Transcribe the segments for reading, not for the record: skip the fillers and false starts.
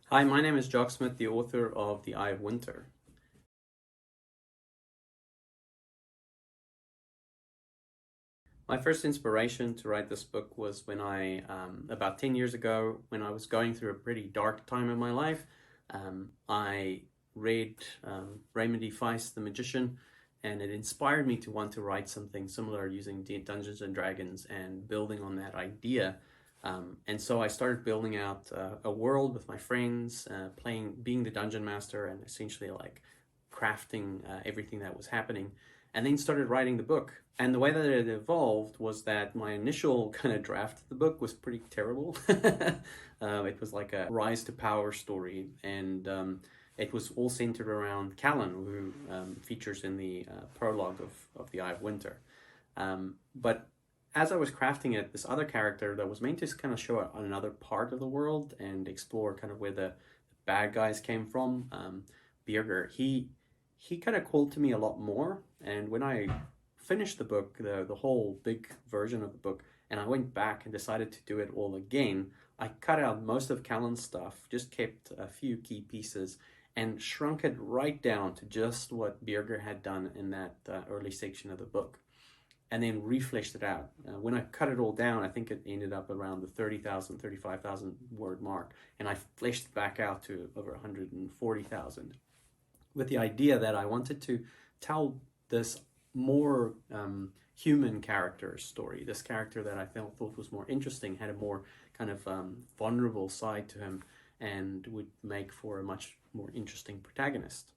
Hi, my name is Jaques Smit, the author of The Eye of Winter. My first inspiration to write this book was when about 10 years ago, when I was going through a pretty dark time in my life. I read Raymond E. Feist, The Magician, and it inspired me to want to write something similar using Dungeons and Dragons and building on that idea. And so I started building out a world with my friends, being the dungeon master, and essentially like crafting everything that was happening, and then started writing the book. And the way that it evolved was that my initial kind of draft of the book was pretty terrible. It was like a rise to power story, and it was all centered around Callan, who features in the prologue of The Eye of Winter. But as I was crafting it, this other character that was meant to kind of show another part of the world and explore kind of where the bad guys came from, Birger, he kind of called to me a lot more. And when I finished the book, the whole big version of the book, and I went back and decided to do it all again, I cut out most of Callan's stuff, just kept a few key pieces, and shrunk it right down to just what Birger had done in that early section of the book, and then refleshed it out. When I cut it all down, I think it ended up around the 30,000, 35,000 word mark, and I fleshed it back out to over 140,000, with the idea that I wanted to tell this more human character story, this character that I thought was more interesting, had a more kind of vulnerable side to him, and would make for a much more interesting protagonist.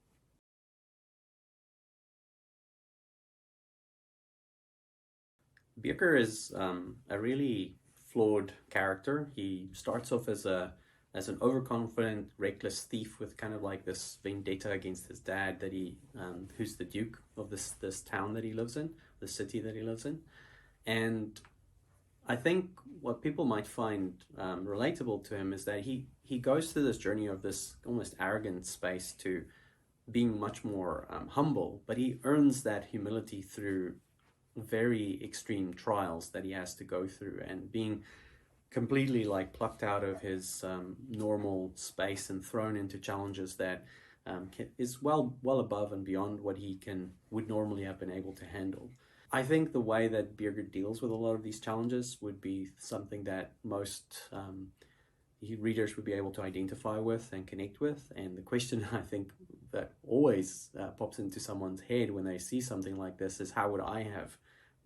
Birker is a really flawed character. He starts off as an overconfident, reckless thief with kind of like this vendetta against his dad, that who's the duke of this town that he lives in, the city that he lives in. And I think what people might find relatable to him is that he goes through this journey of this almost arrogant space to being much more humble, but he earns that humility through very extreme trials that he has to go through, and being completely like plucked out of his normal space and thrown into challenges that is well above and beyond what he would normally have been able to handle. I think the way that Birger deals with a lot of these challenges would be something that most readers would be able to identify with and connect with. And the question I think that always pops into someone's head when they see something like this is, how would I have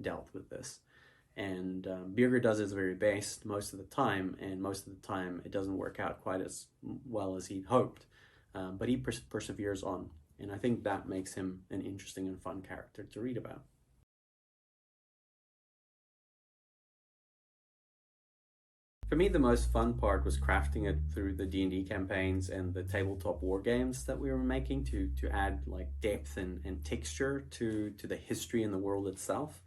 dealt with this? And Birger does his very best most of the time, and most of the time it doesn't work out quite as well as he'd hoped. But he perseveres on, and I think that makes him an interesting and fun character to read about. For me, the most fun part was crafting it through the D&D campaigns and the tabletop war games that we were making to add like depth and texture to the history and the world itself.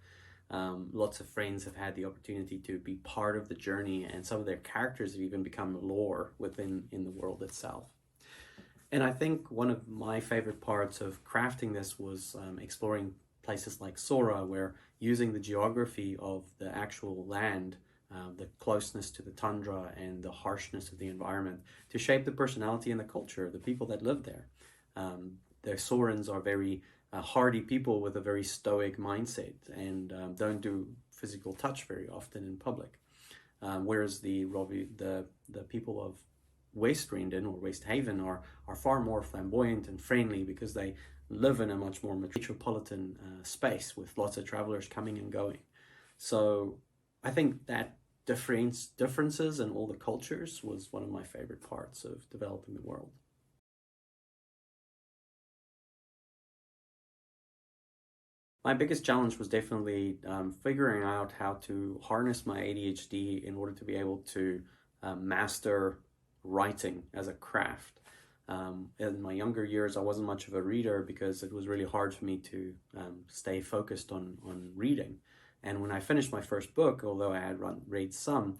Lots of friends have had the opportunity to be part of the journey, and some of their characters have even become lore in the world itself. And I think one of my favorite parts of crafting this was exploring places like Sora, where using the geography of the actual land, the closeness to the tundra and the harshness of the environment, to shape the personality and the culture of the people that live there. The Sorans are very hardy people with a very stoic mindset, and don't do physical touch very often in public. Whereas the people of West Rendon or West Haven are far more flamboyant and friendly, because they live in a much more metropolitan space with lots of travelers coming and going. So I think that differences in all the cultures was one of my favorite parts of developing the world. My biggest challenge was definitely figuring out how to harness my ADHD in order to be able to master writing as a craft. In my younger years, I wasn't much of a reader because it was really hard for me to stay focused on reading. And when I finished my first book, although I had read some,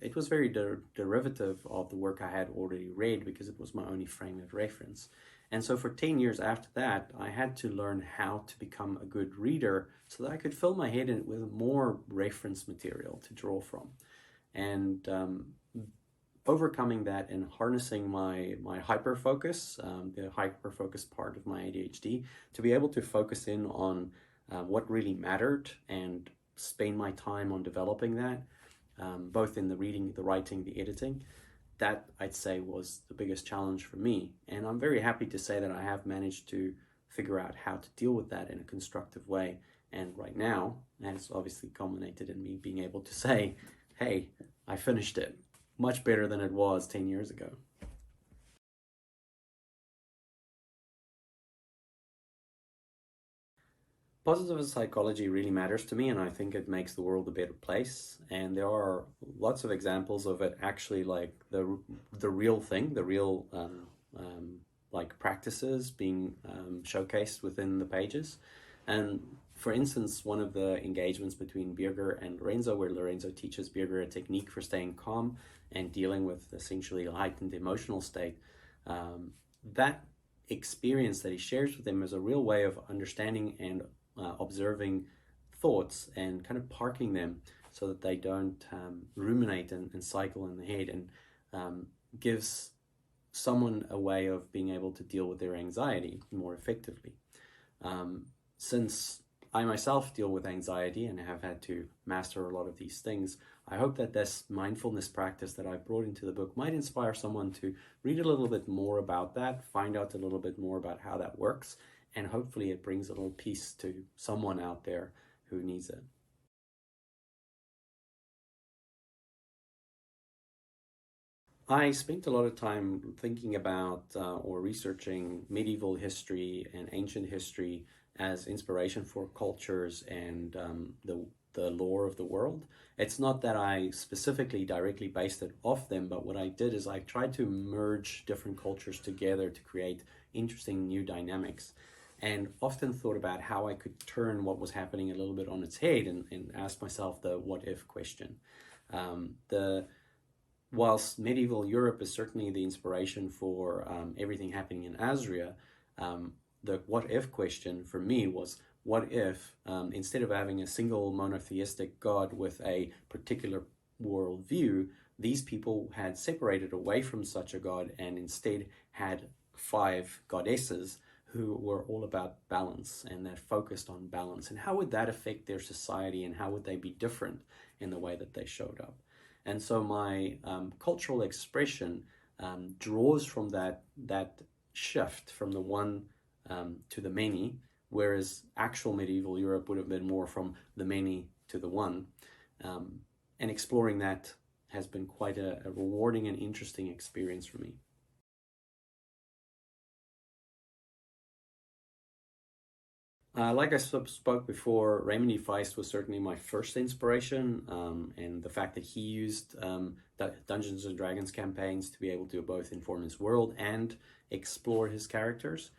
it was very derivative of the work I had already read, because it was my only frame of reference. And so for 10 years after that, I had to learn how to become a good reader so that I could fill my head in with more reference material to draw from. And overcoming that and harnessing my hyper focus, the hyper focus part of my ADHD, to be able to focus in on what really mattered and spend my time on developing that, both in the reading, the writing, the editing. That I'd say was the biggest challenge for me. And I'm very happy to say that I have managed to figure out how to deal with that in a constructive way. And right now, it's obviously culminated in me being able to say, hey, I finished it much better than it was 10 years ago. Positive psychology really matters to me, and I think it makes the world a better place. And there are lots of examples of it actually, like the real thing, the real like practices being showcased within the pages. And for instance, one of the engagements between Birger and Lorenzo, where Lorenzo teaches Birger a technique for staying calm and dealing with essentially a heightened emotional state, that experience that he shares with him is a real way of understanding and observing thoughts and kind of parking them so that they don't ruminate and cycle in the head, and gives someone a way of being able to deal with their anxiety more effectively. Since I myself deal with anxiety and have had to master a lot of these things, I hope that this mindfulness practice that I've brought into the book might inspire someone to read a little bit more about that, find out a little bit more about how that works, and hopefully it brings a little peace to someone out there who needs it. I spent a lot of time thinking about or researching medieval history and ancient history as inspiration for cultures and the lore of the world. It's not that I specifically directly based it off them, but what I did is I tried to merge different cultures together to create interesting new dynamics, and often thought about how I could turn what was happening a little bit on its head, and ask myself the what if question. The Whilst medieval Europe is certainly the inspiration for everything happening in Azria, the what if question for me was, what if instead of having a single monotheistic God with a particular worldview, these people had separated away from such a God and instead had five goddesses who were all about balance and that focused on balance? And how would that affect their society, and how would they be different in the way that they showed up? And so my cultural expression draws from that shift from the one to the many, whereas actual medieval Europe would have been more from the many to the one. And exploring that has been quite a rewarding and interesting experience for me. Like I spoke before, Raymond E. Feist was certainly my first inspiration, and the fact that he used Dungeons and Dragons campaigns to be able to both inform his world and explore his characters.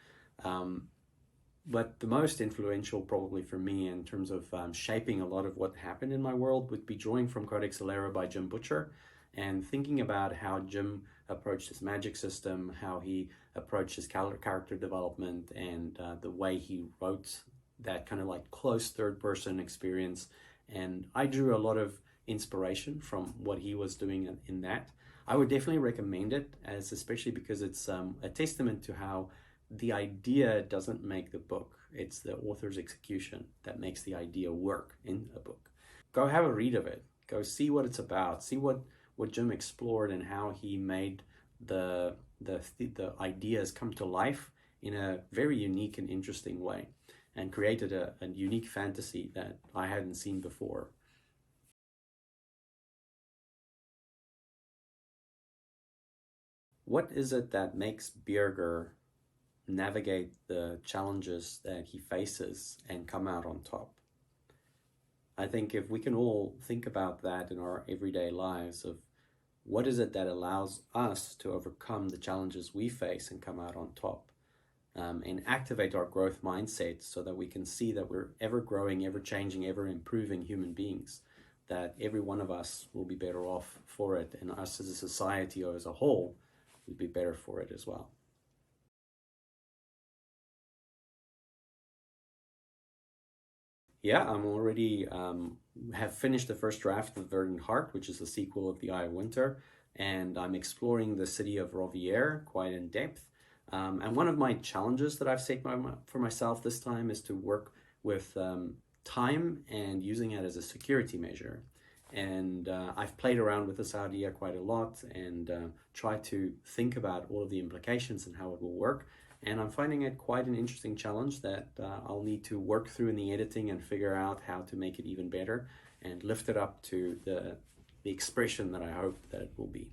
But the most influential, probably for me, in terms of shaping a lot of what happened in my world, would be drawing from Codex Alera by Jim Butcher, and thinking about how Jim approached his magic system, how he approached his character development, and the way he wrote that kind of like close third person experience. And I drew a lot of inspiration from what he was doing in that. I would definitely recommend it, as especially because it's a testament to how the idea doesn't make the book. It's the author's execution that makes the idea work in a book. Go have a read of it. Go see what it's about. See what Jim explored and how he made the ideas come to life in a very unique and interesting way, and created a unique fantasy that I hadn't seen before. What is it that makes Birger navigate the challenges that he faces and come out on top? I think if we can all think about that in our everyday lives, of what is it that allows us to overcome the challenges we face and come out on top, and activate our growth mindset so that we can see that we're ever growing, ever changing, ever improving human beings, that every one of us will be better off for it, and us as a society or as a whole would be better for it as well. Yeah, I'm already have finished the first draft of Verdant Heart, which is the sequel of The Eye of Winter, and I'm exploring the city of Rovierre quite in depth. And one of my challenges that I've set for myself this time is to work with time and using it as a security measure. And I've played around with this idea quite a lot and tried to think about all of the implications and how it will work. And I'm finding it quite an interesting challenge that I'll need to work through in the editing and figure out how to make it even better and lift it up to the expression that I hope that it will be.